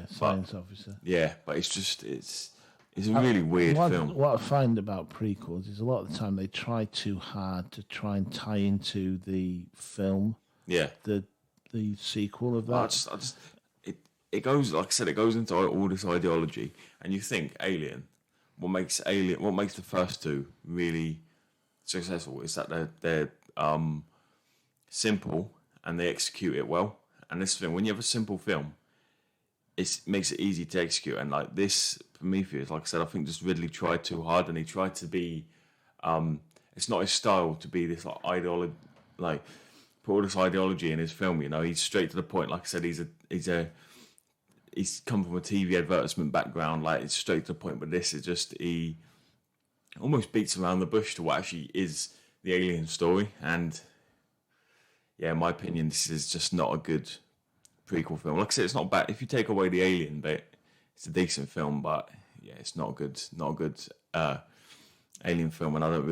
science officer?
Yeah, but it's a really weird film.
What I find about prequels is a lot of the time they try too hard to try and tie into the film.
Yeah,
the sequel of that.
It goes, like I said, it goes into all this ideology, and you think Alien. What makes the first two really successful is that they're simple and they execute it well. And this film, when you have a simple film, it makes it easy to execute. And like this, Prometheus, like I said, I think just Ridley tried too hard, and he tried to be. It's not his style to be this ideology, put all this ideology in his film. He's straight to the point. Like I said, he's come from a TV advertisement background. Like it's straight to the point. But this is just he almost beats around the bush to what actually is the Alien story. And yeah, in my opinion, this is just not a good prequel film. Like I said, it's not bad. If you take away the Alien bit, it's a decent film. But yeah, it's not a good Alien film. And I've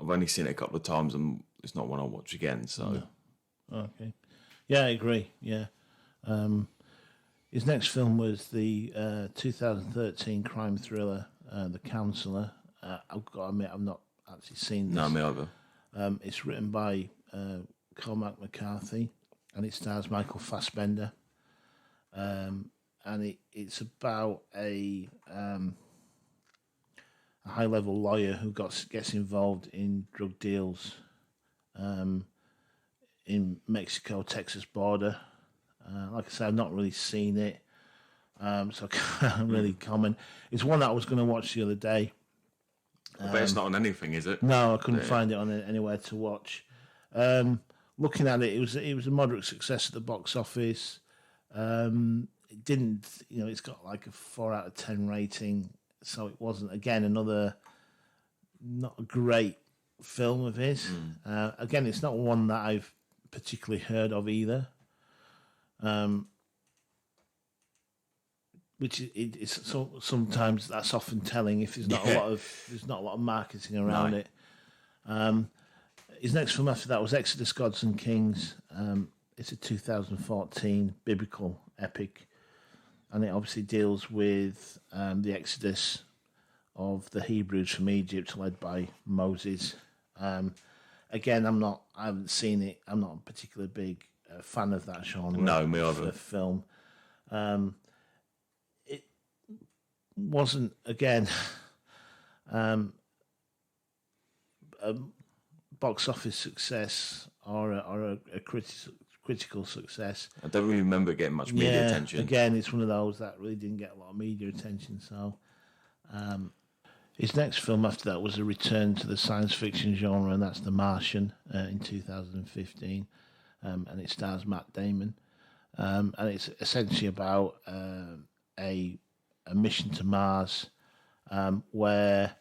only seen it a couple of times, and it's not one I'll watch again. So,
okay, yeah, I agree. Yeah, his next film was the 2013 crime thriller, The Counselor. I've got to admit, I've not actually seen this.
No, me either.
It's written by Cormac McCarthy, and it stars Michael Fassbender. And it's about a high-level lawyer who gets involved in drug deals in Mexico-Texas border. Like I said, I've not really seen it, so I can't really comment. It's one that I was going to watch the other day.
But it's not on anything, is it?
No, I couldn't find it on anywhere to watch. Looking at it, it was a moderate success at the box office. It didn't, it's got like a 4 out of 10 rating, so it wasn't, again, another not a great film of his. Again, it's not one that I've particularly heard of either. Which sometimes that's often telling if there's not a lot of marketing around it. His next film after that was Exodus: Gods and Kings. It's a 2014 biblical epic, and it obviously deals with the exodus of the Hebrews from Egypt, led by Moses. Again, I haven't seen it. I'm not a particularly big fan of that genre.
No, me either.
The film. It wasn't, again, a box office success or a critical success.
I don't really remember getting much media attention.
Again, it's one of those that really didn't get a lot of media attention. So, his next film after that was a return to the science fiction genre, and that's The Martian in 2015. And it stars Matt Damon. And it's essentially about a mission to Mars where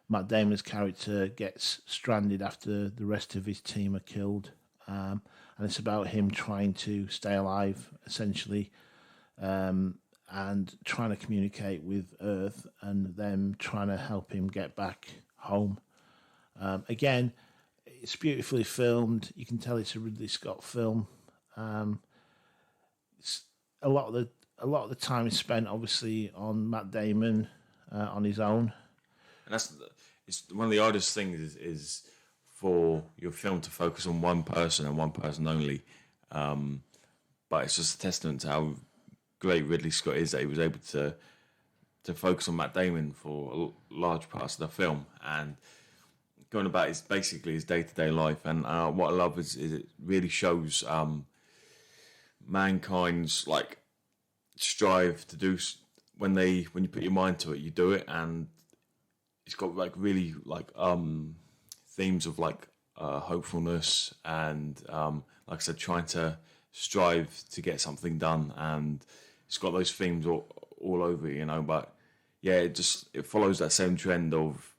Matt Damon's character gets stranded after the rest of his team are killed. And it's about him trying to stay alive, essentially, and trying to communicate with Earth and them trying to help him get back home. Again, it's beautifully filmed. You can tell it's a Ridley Scott film. It's a lot of the time is spent obviously on Matt Damon on his own.
And it's one of the hardest things is for your film to focus on one person and one person only. But it's just a testament to how great Ridley Scott is that he was able to focus on Matt Damon for large parts of the film and going about his day-to-day life. And what I love is it really shows mankind's strive to do when you put your mind to it, you do it. And it's got like really like themes of like hopefulness and like I said, trying to strive to get something done, and it's got those themes all over it, you know. But yeah, it follows that same trend of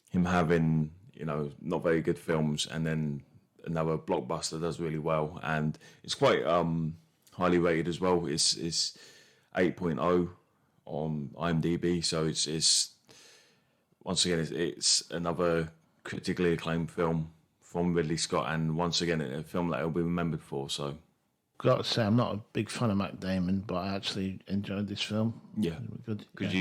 him having, you know, not very good films, and then another blockbuster does really well, and it's quite highly rated as well. It's 8.0 on IMDb, so it's once again it's another critically acclaimed film from Ridley Scott, and once again a film that he'll be remembered for. So,
got to say, I'm not a big fan of Matt Damon, but I actually enjoyed this film.
yeah,
Good.
because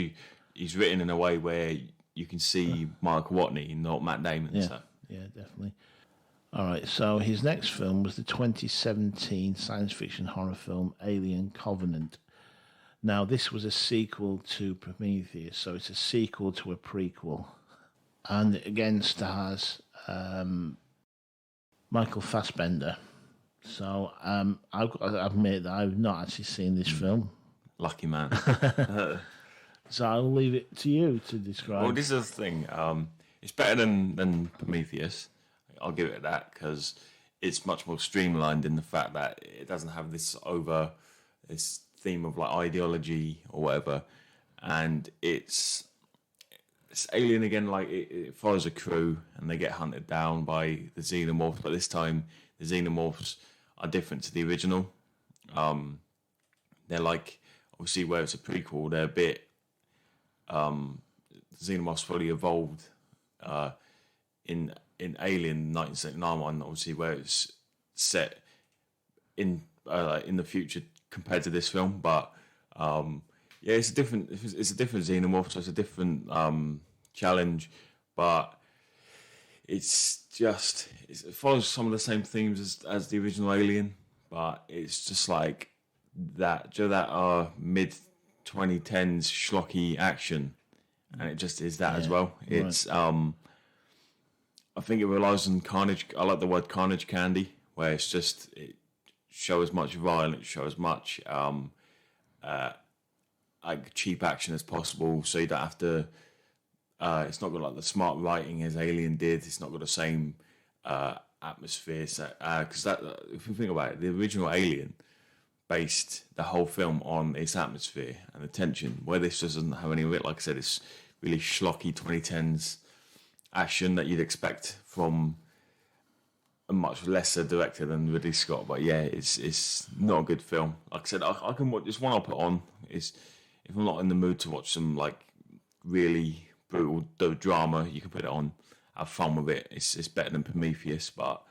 he's written in a way where you can see Mark Watney, not Matt Damon.
Yeah,
So.
yeah, definitely. All right, so his next film was the 2017 science fiction horror film Alien Covenant. Now, this was a sequel to Prometheus, so it's a sequel to a prequel. And it again stars Michael Fassbender. So I've got to admit that I've not actually seen this film.
Lucky man.
So I'll leave it to you to describe.
Well, this is the thing. It's better than Prometheus. I'll give it that, because it's much more streamlined in the fact that it doesn't have this theme of like ideology or whatever, and it's Alien again. Like it follows a crew and they get hunted down by the xenomorphs, but this time the xenomorphs are different to the original. They're like, obviously where it's a prequel, they're a bit the xenomorphs fully evolved in Alien 1979 one, obviously where it's set in the future compared to this film, but yeah, it's a different xenomorph, so it's a different challenge, but it follows some of the same themes as the original Alien, but it's just like that mid 2010s schlocky action, and it just is that as well. It's I think it relies on carnage. I like the word carnage candy, where it show as much violence, show as much like cheap action as possible, so you don't have to. It's not got like the smart writing as Alien did. It's not got the same atmosphere. Because if you think about it, the original Alien based the whole film on its atmosphere and the tension, where this doesn't have any of it. Like I said, it's really schlocky 2010s action that you'd expect from a much lesser director than Ridley Scott. But yeah, it's not a good film. Like I said, I can watch this one. I'll put on is if I'm not in the mood to watch some like really brutal drama, you can put it on, have fun with it. It's better than Prometheus, but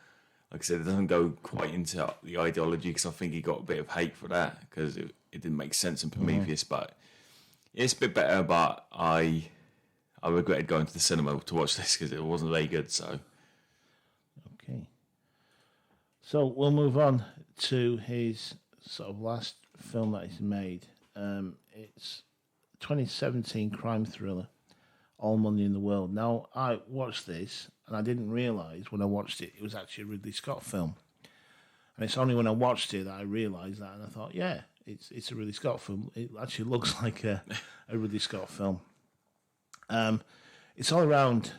like I said, it doesn't go quite into the ideology, because I think he got a bit of hate for that because it didn't make sense in Prometheus. But it's a bit better. But I regretted going to the cinema to watch this because it wasn't very good. So
okay, so we'll move on to his sort of last film that he's made. It's 2017 crime thriller, All Money in the World. Now, I watched this and I didn't realise when I watched it was actually a Ridley Scott film. And it's only when I watched it that I realised that, and I thought, yeah, it's a Ridley Scott film. It actually looks like a Ridley Scott film. It's all around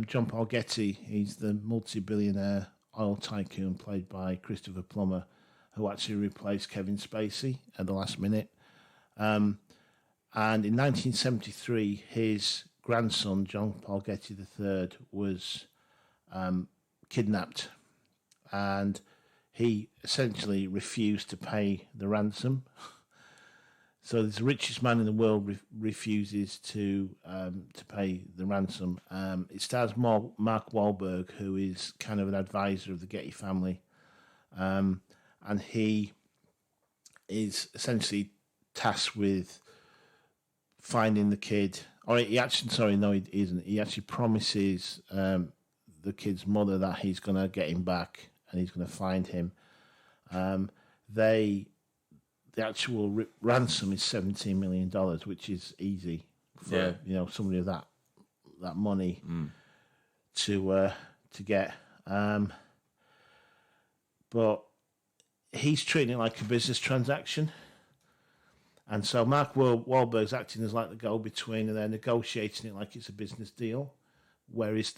John Paul Getty. He's the multi-billionaire oil tycoon played by Christopher Plummer, who actually replaced Kevin Spacey at the last minute. And in 1973, his grandson, John Paul Getty III, was kidnapped, and he essentially refused to pay the ransom. So the richest man in the world refuses to pay the ransom. It stars Mark Wahlberg, who is kind of an advisor of the Getty family, and he is essentially tasked with finding the kid. Or he actually, sorry, no, he isn't. He actually promises the kid's mother that he's going to get him back and he's going to find him. The actual ransom is $17 million, which is easy for somebody of that money to get. But he's treating it like a business transaction. And so Mark Wahlberg's acting as like the go-between, and they're negotiating it like it's a business deal, where his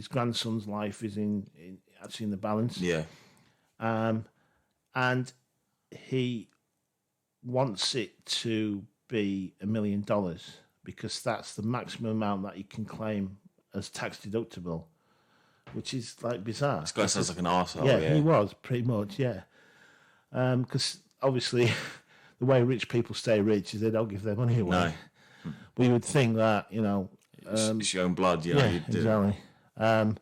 grandson's life is actually in the balance.
Yeah.
And he wants it to be $1 million because that's the maximum amount that he can claim as tax deductible, which is like bizarre.
This guy sounds like an arsehole.
Yeah, he was pretty much, yeah. Because obviously, the way rich people stay rich is they don't give their money away.
No.
But you would think that,
it's your own blood, you know.
Yeah, exactly. But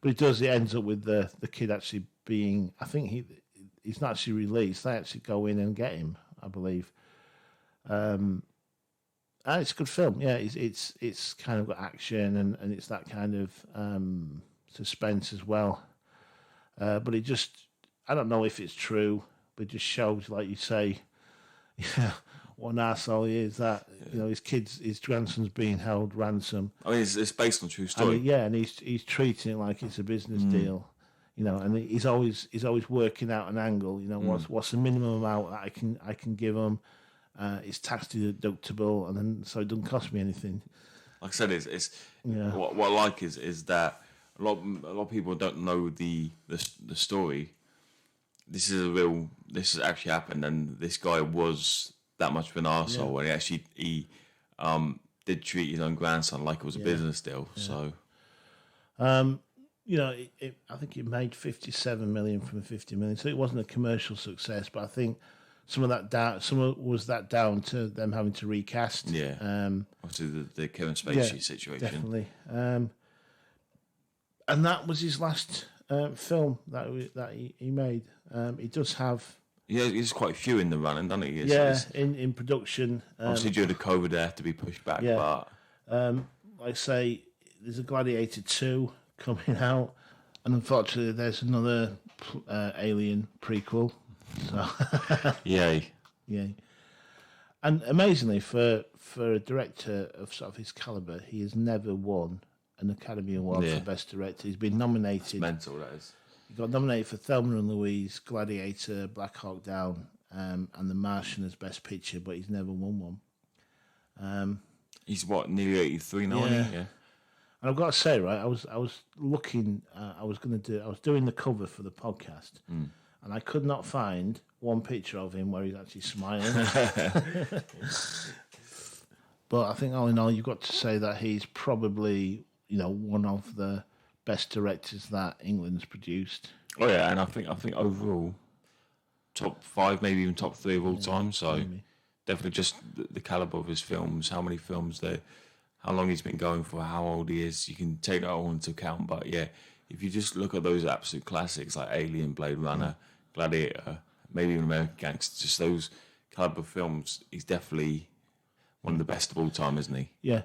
it does. It ends up with the kid actually being. I think he's not actually released. They actually go in and get him, I believe. And it's a good film. Yeah, it's kind of got action and it's that kind of suspense as well. But it just, I don't know if it's true, but it just shows, like you say, what an arsehole he is. That his grandson's being held ransom.
I mean, it's based on true story.
And he's treating it like it's a business deal. And he's always working out an angle. What's the minimum amount that I can give him? It's tax deductible, and then so it doesn't cost me anything.
Like I said, it's what I like is that a lot of people don't know the story. This has actually happened, and this guy was that much of an arsehole, and he did treat his own grandson like it was a business deal. Yeah. So,
I think it made 57 million from 50 million, so it wasn't a commercial success. But I think some of that was down to them having to recast.
Yeah, obviously the Kevin Spacey situation.
Definitely. And that was his last film that he made. He does have.
Yeah, he's quite a few in the running, doesn't he?
In production.
Obviously, due to COVID, they have to be pushed back.
Yeah. But like I say, there's a Gladiator 2 coming out, and unfortunately, there's another Alien prequel. So,
yay.
And amazingly, for a director of sort of his caliber, he has never won an Academy Award for Best Director. He's been nominated.
That's mental, that is.
He got nominated for Thelma and Louise, Gladiator, Black Hawk Down, and The Martian as Best Picture, but he's never won one.
He's nearly 83 now, isn't he? Yeah.
And I've got to say, right, I was looking, I was doing the cover for the podcast, and I could not find one picture of him where he's actually smiling. But I think all in all, you've got to say that he's probably, one of the best directors that England's produced.
Oh yeah, and I think overall, top 5, maybe even top 3 of all time. So maybe. Definitely just the caliber of his films, how many films how long he's been going for, how old he is. You can take that all into account. But yeah, if you just look at those absolute classics like Alien, Blade Runner, Gladiator, maybe even American Gangster, just those caliber films, he's definitely one of the best of all time, isn't he?
Yeah.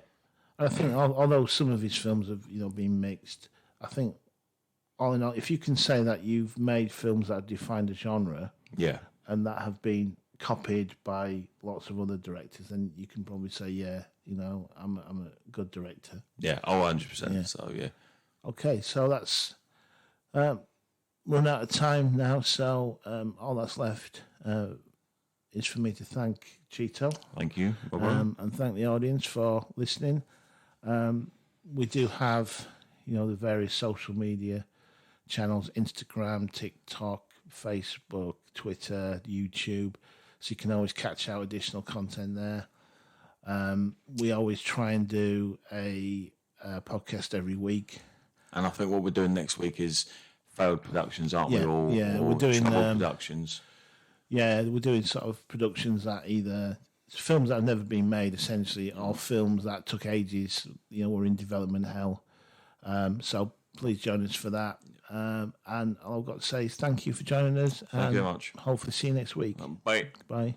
I think although some of his films have been mixed, I think all in all, if you can say that you've made films that have defined a genre, and that have been copied by lots of other directors, then you can probably say, I'm a good director.
Yeah, 100%. Yeah. So yeah.
Okay, so that's run out of time now. So all that's left is for me to thank Cheeto.
Thank you,
and thank the audience for listening. We do have, the various social media channels: Instagram, TikTok, Facebook, Twitter, YouTube. So you can always catch out additional content there. We always try and do a podcast every week.
And I think what we're doing next week is failed productions, aren't we?
We're doing
productions.
Yeah, we're doing sort of productions that either films that have never been made, essentially, or films that took ages, were in development hell. So please join us for that. And all I've got to say is thank you for joining us.
Thank you very much.
Hopefully see you next week.
Bye.
Bye.